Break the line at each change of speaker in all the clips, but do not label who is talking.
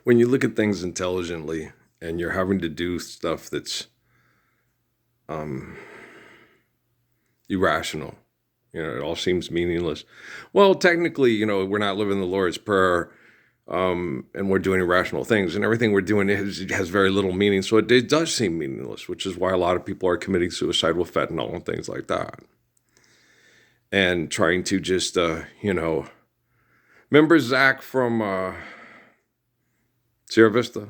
when you look at things intelligently and you're having to do stuff that's irrational, it all seems meaningless. Well, technically, we're not living the Lord's Prayer, and we're doing irrational things, and everything we're doing has very little meaning. So it does seem meaningless, which is why a lot of people are committing suicide with fentanyl and things like that, and trying to just, remember Zach from Sierra Vista?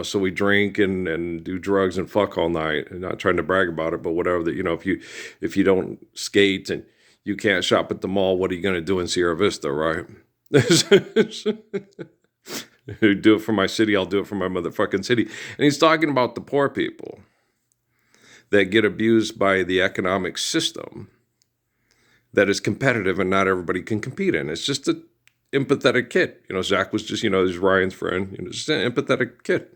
So we drink and do drugs and fuck all night, and not trying to brag about it, but whatever. That if you don't skate and you can't shop at the mall, what are you going to do in Sierra Vista, right? Do it for my city, I'll do it for my motherfucking city. And he's talking about the poor people that get abused by the economic system that is competitive and not everybody can compete in. It's just an empathetic kid. Zach was just, he's Ryan's friend. Just an empathetic kid.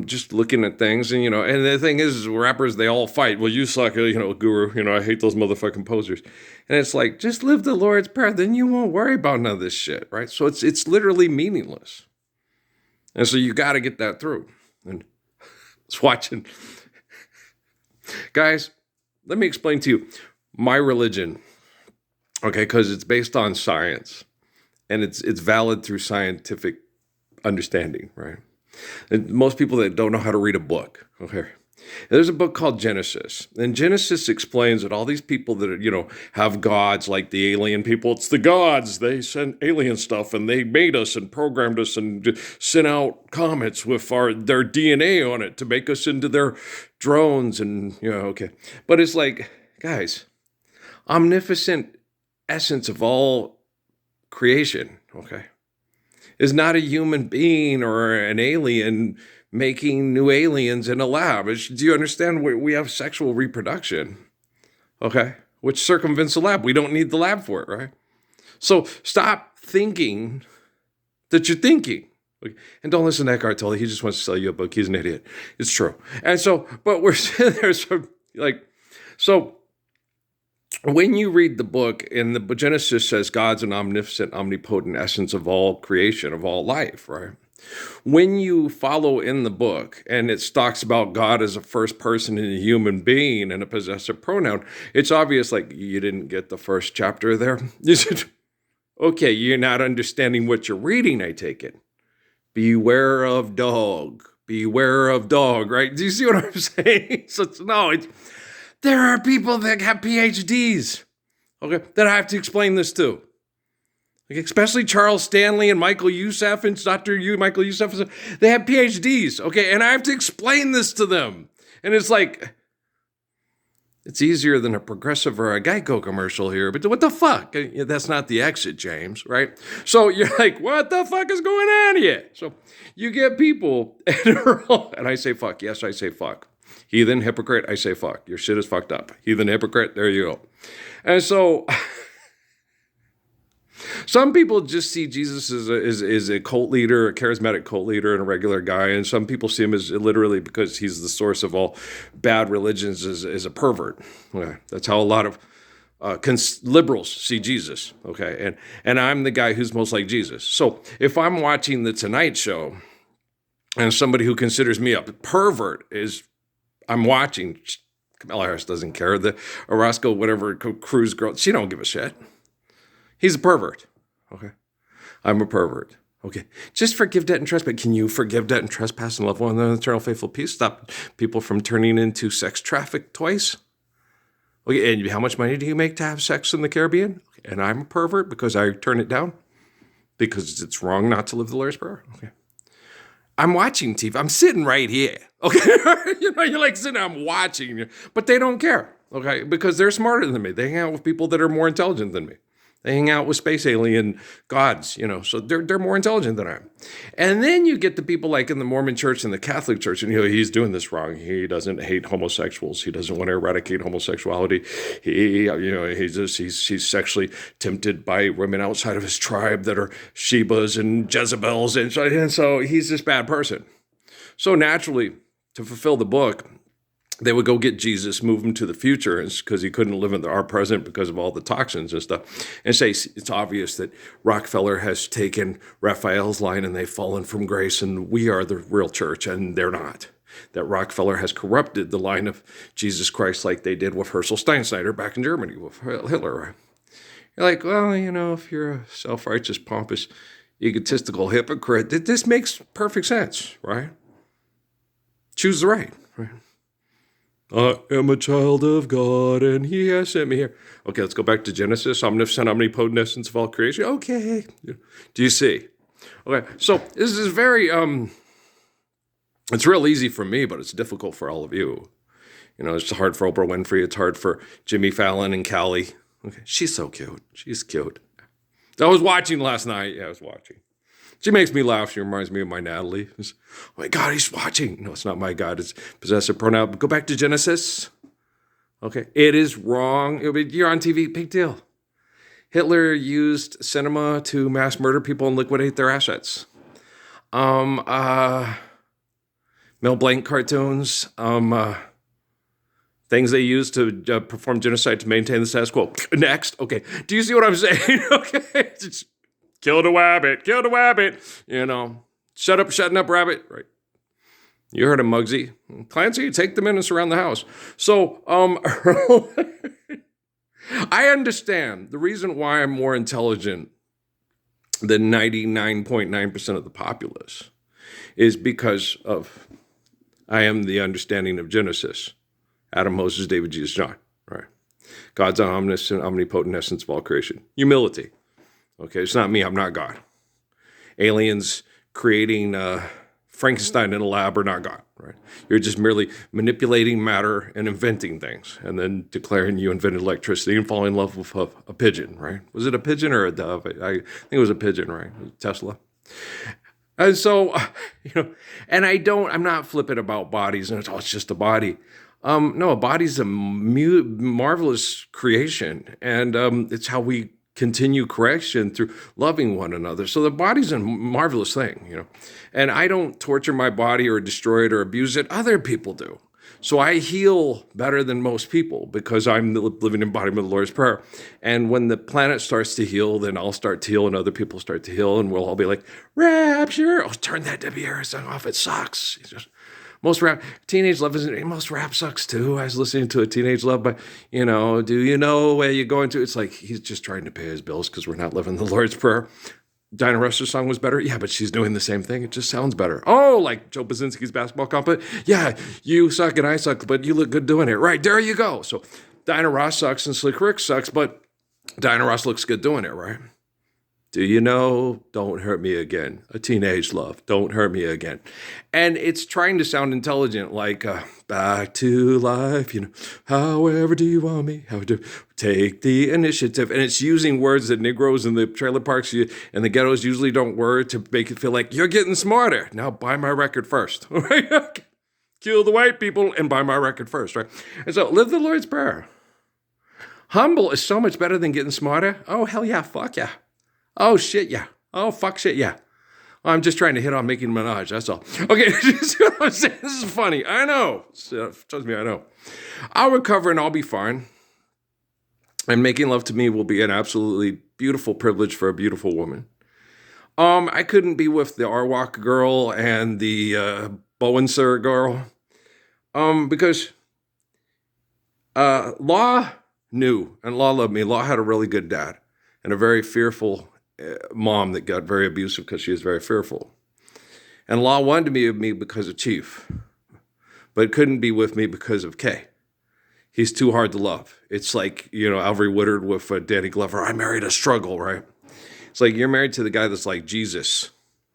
Just looking at things, and the thing is, rappers, they all fight. Well, you suck, guru. I hate those motherfucking posers. And it's like, just live the Lord's Prayer, then you won't worry about none of this shit, right? So it's literally meaningless. And so you got to get that through. And it's watching. Guys, let me explain to you my religion, okay, because it's based on science, and it's valid through scientific understanding, right? And most people that don't know how to read a book, okay? There's a book called Genesis, and Genesis explains that all these people that have gods like the alien people, it's the gods. They sent alien stuff, and they made us and programmed us and sent out comets with their DNA on it to make us into their drones, and okay. But it's like, guys, omnipotent essence of all creation, okay, is not a human being or an alien making new aliens in a lab. Do you understand? We have sexual reproduction, okay, which circumvents the lab. We don't need the lab for it, right? So stop thinking that you're thinking. And don't listen to Eckhart Tolle. He just wants to sell you a book. He's an idiot. It's true. And so, but we're sitting there, so when you read the book, and the Genesis says God's an omnipotent, omnipotent essence of all creation, of all life, right? When you follow in the book, and it talks about God as a first person and a human being and a possessive pronoun, it's obvious, like, you didn't get the first chapter there. You said, okay, you're not understanding what you're reading, I take it. Beware of dog. Beware of dog, right? Do you see what I'm saying? There are people that have PhDs, okay, that I have to explain this to. Like, especially Charles Stanley and Michael Youssef and Michael Youssef. They have PhDs, okay, and I have to explain this to them. And it's like, it's easier than a Progressive or a Geico commercial here, but what the fuck? That's not the exit, James, right? So you're like, what the fuck is going on here? So you get people, and I say fuck. Yes, I say fuck. Heathen, hypocrite, I say fuck. Your shit is fucked up. Heathen, hypocrite, there you go. And so some people just see Jesus as a cult leader, a charismatic cult leader, and a regular guy. And some people see him as literally, because he's the source of all bad religions, as a pervert. Okay. That's how a lot of liberals see Jesus. Okay. And I'm the guy who's most like Jesus. So if I'm watching the Tonight Show, and somebody who considers me a pervert I'm watching, Kamala Harris doesn't care. The Orozco, whatever, Cruz girl, she don't give a shit. He's a pervert. Okay. I'm a pervert. Okay. Just forgive debt and trespass. Can you forgive debt and trespass and love one another in eternal faithful peace? Stop people from turning into sex trafficked toys? Okay. And how much money do you make to have sex in the Caribbean? Okay. And I'm a pervert because I turn it down because it's wrong not to live the Lord's Prayer. Okay. I'm watching TV. I'm sitting right here. Okay. You're like sitting, I'm watching, but they don't care. Okay. Because they're smarter than me. They hang out with people that are more intelligent than me. They hang out with space alien gods, so they're more intelligent than I am. And then you get the people like in the Mormon church and the Catholic church, and he's doing this wrong. He doesn't hate homosexuals. He doesn't want to eradicate homosexuality. He's sexually tempted by women outside of his tribe that are Shebas and Jezebels, and so he's this bad person. So naturally, to fulfill the book, they would go get Jesus, move him to the future because he couldn't live in our present because of all the toxins and stuff, and say it's obvious that Rockefeller has taken Raphael's line and they've fallen from grace and we are the real church and they're not. That Rockefeller has corrupted the line of Jesus Christ like they did with Herschel Steinschneider back in Germany with Hitler. You're like, well, if you're a self-righteous, pompous, egotistical hypocrite, this makes perfect sense, right? Choose the right, right? I am a child of God, and he has sent me here. Okay, let's go back to Genesis. Omniscient, omnipotent essence of all creation. Okay. Do you see? Okay, so this is very, it's real easy for me, but it's difficult for all of you. It's hard for Oprah Winfrey. It's hard for Jimmy Fallon and Callie. Okay, she's so cute. She's cute. I was watching last night. Yeah, I was watching. She makes me laugh. She reminds me of my Natalie. Oh my God, he's watching. No, it's not my God. It's possessive pronoun. Go back to Genesis. Okay. It is wrong. You're on TV. Big deal. Hitler used cinema to mass murder people and liquidate their assets. Mel Blanc cartoons. Things they use to perform genocide to maintain the status quo. Next. Okay. Do you see what I'm saying? Okay. Kill the wabbit, shutting up, rabbit, right? You heard of Muggsy. Clancy, take them in and surround the house. So, I understand the reason why I'm more intelligent than 99.9% of the populace is because of I am the understanding of Genesis. Adam, Moses, David, Jesus, John, right? God's omniscient, omnipotent essence of all creation. Humility. Okay, it's not me. I'm not God. Aliens creating Frankenstein in a lab are not God, right? You're just merely manipulating matter and inventing things and then declaring you invented electricity and falling in love with a pigeon, right? Was it a pigeon or a dove? I think it was a pigeon, right? Tesla. And so, and I'm not flippant about bodies and it's just a body. No, a body's a marvelous creation and it's how we continue correction through loving one another. So the body's a marvelous thing, And I don't torture my body or destroy it or abuse it. Other people do. So I heal better than most people because I'm the living embodiment of the Lord's Prayer. And when the planet starts to heal, then I'll start to heal and other people start to heal and we'll all be like, rapture. Oh, turn that Debbie Harris song off. It sucks. Teenage love most rap sucks too. I was listening to a Teenage Love, but do you know where you're going to? It's like he's just trying to pay his bills because we're not living the Lord's Prayer. Dinah Russ's song was better. Yeah, but she's doing the same thing. It just sounds better. Oh, like Joe Basinski's basketball comp. Yeah, you suck and I suck, but you look good doing it. Right, there you go. So Dinah Ross sucks and Slick Rick sucks, but Dinah Ross looks good doing it, right? Do you know, don't hurt me again. A teenage love, don't hurt me again. And it's trying to sound intelligent, like back to life, however do you want me? How to take the initiative. And it's using words that Negroes in the trailer parks and the ghettos usually don't word to make it feel like you're getting smarter. Now buy my record first, right? Kill the white people and buy my record first, right? And so live the Lord's Prayer. Humble is so much better than getting smarter. Oh, hell yeah, fuck yeah. Oh, shit, yeah. Oh, fuck, shit, yeah. I'm just trying to hit on Nicki Minaj, that's all. Okay, see what I'm saying? This is funny. I know. Trust me, I know. I'll recover and I'll be fine. And making love to me will be an absolutely beautiful privilege for a beautiful woman. I couldn't be with the Arwak girl and the Bowenser girl because Law knew, and Law loved me. Law had a really good dad and a very fearful mom that got very abusive because she was very fearful. And Law wanted to be with me because of Chief, but couldn't be with me because of Kay. He's too hard to love. It's like, Alvary Woodard with Danny Glover. I married a struggle, right? It's like you're married to the guy that's like Jesus,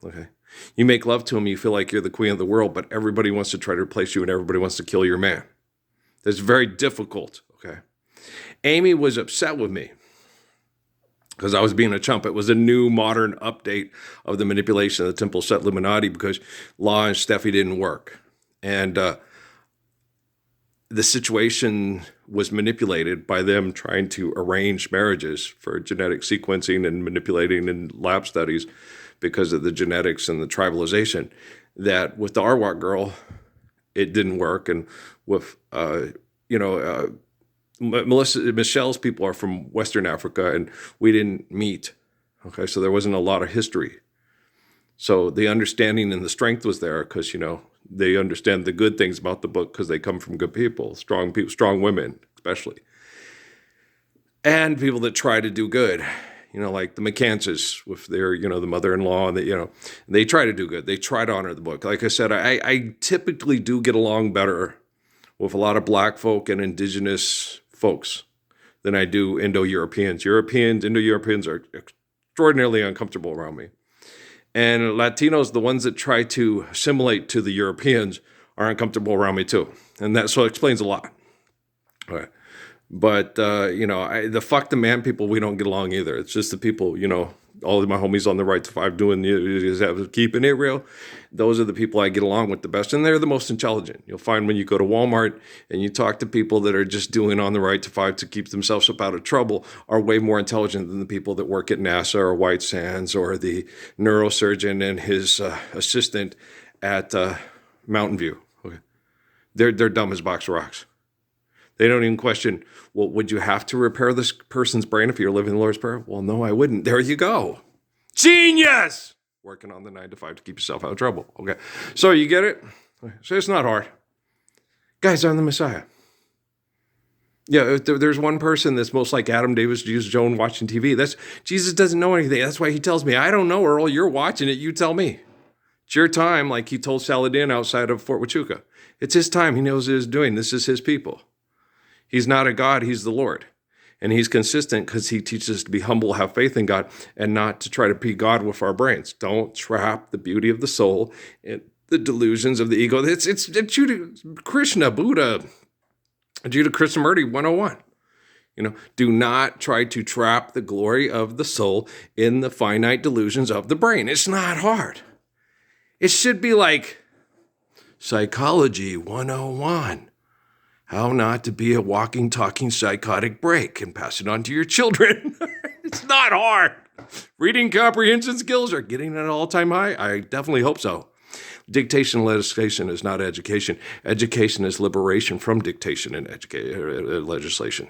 okay? You make love to him, you feel like you're the queen of the world, but everybody wants to try to replace you and everybody wants to kill your man. That's very difficult, okay? Amy was upset with me because I was being a chump. It was a new modern update of the manipulation of the Temple Set Illuminati because Law and Steffi didn't work. And the situation was manipulated by them trying to arrange marriages for genetic sequencing and manipulating in lab studies because of the genetics and the tribalization. That with the Arwak girl, it didn't work. And with, you know, Michelle's people are from Western Africa, and we didn't meet. Okay, so there wasn't a lot of history. So the understanding and the strength was there because, you know, they understand the good things about the book because they come from good people, strong women, especially. And people that try to do good, you know, like the McCanses with their, you know, the mother-in-law, and that, you know, they try to do good. They try to honor the book. Like I said, I typically do get along better with a lot of black folk and indigenous folks than I do Indo-Europeans. Indo-Europeans are extraordinarily uncomfortable around me. And Latinos, the ones that try to assimilate to the Europeans, are uncomfortable around me too. And that so it explains a lot. All right. But, you know, the fuck the man people, we don't get along either. It's just the people, you know, all of my homies on the Right to Five doing, keeping it real. Those are the people I get along with the best. And they're the most intelligent. You'll find when you go to Walmart and you talk to people that are just doing on the Right to Five to keep themselves up out of trouble are way more intelligent than the people that work at NASA or White Sands or the neurosurgeon and his assistant at Mountain View. Okay. They're dumb as a box of rocks. They don't even question, well, would you have to repair this person's brain if you're living the Lord's Prayer? Well, no, I wouldn't. There you go. Genius! Working on the 9 to 5 to keep yourself out of trouble. Okay. So you get it? So it's not hard. Guys, I'm the Messiah. Yeah, if there's one person that's most like Adam Davis, Jesus Jones watching TV. Jesus doesn't know anything. That's why he tells me, I don't know, Earl. You're watching it. You tell me. It's your time, like he told Saladin outside of Fort Huachuca. It's his time. He knows what he's doing. This is his people. He's not a God, he's the Lord. And he's consistent because he teaches us to be humble, have faith in God, and not to try to be God with our brains. Don't trap the beauty of the soul in the delusions of the ego. It's Judah, Krishna, Buddha, Judah Krishnamurti 101. You know, do not try to trap the glory of the soul in the finite delusions of the brain. It's not hard. It should be like Psychology 101. How not to be a walking, talking psychotic break and pass it on to your children. It's not hard. Reading comprehension skills are getting at an all-time high? I definitely hope so. Dictation legislation is not education. Education is liberation from dictation and legislation.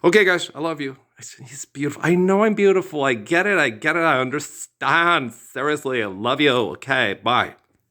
Okay, guys, I love you. It's beautiful. I know I'm beautiful. I get it. I understand. Seriously, I love you. Okay, bye.